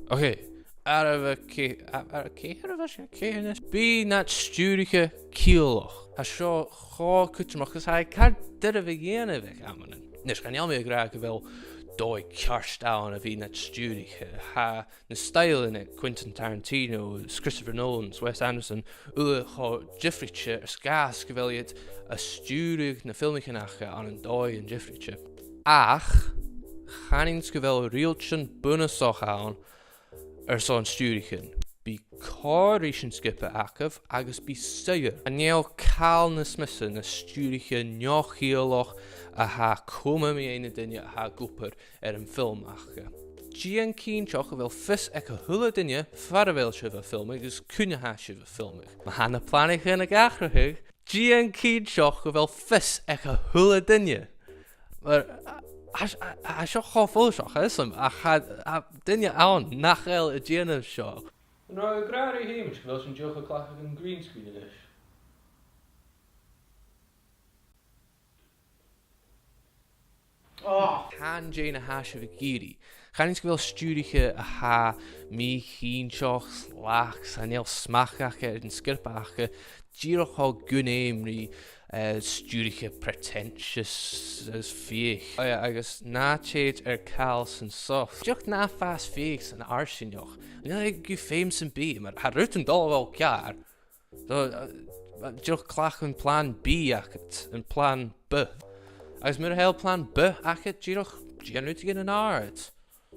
Oké, ar céir bí na stúricha cíalach. Tá seo chá cuiteach gus ha cad a bh dhéanamh amanan. Nes gan mé gra go bhfuil dói cearstán a bhí na stúricha. Ha na stailin Quentin Tarantino, Christopher Nolan, Wes Anderson, ula chá difrite ar scás go bhfuil iad a stúrich na filmicanacha an an dói an difrite. Ach, chanins go bhfuil rialtin bunasoch an ar son stúrichan. Bí cáirí sin skippe acah agus bí saoir. A néal cáil na smisa na stúricha neochíalach a ha cuma mé aine duine a ha gúpar ar an film acha. Dían cín seach a bhfuil fis ag a thula duine far a bhfuil sibh a filmig agus cúne ha sibh a filmig. Ma hana planich in a gachrathig, dían cín seach a bhfuil fis ag a thula duine. Mar a seo cháfol seach islam a duine ann nachil a díanamh seo. No, graag híimiis go bhfuil sin deocha clacha an green screen inis. Chan Jane a hasise bh géirí. Chanins go bhfuil stúricha a ha mí chinseach slachs a néal smachacha an skirpacha díochá gunnéimrí stúricha pretentious as fiich. Agus náchéad ar cáil san soft. Deoch ná fás fiich san arsinneoch. Ag go féim san bí, mar ha ruút an dul bhil cear. Deoch clach an plán B achat, an plán B. Agus mar heil plán B achat díoch díanút gin an árat.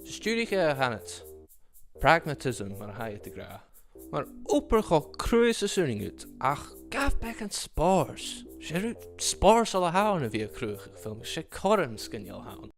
Stúricha a hanat. Pragmatism mar haid a gra. Maar oper go kruis a sunningut, ach gaf bek an spars. Sé spars alle haun a vi a kruig film, sé korm skin jou haun.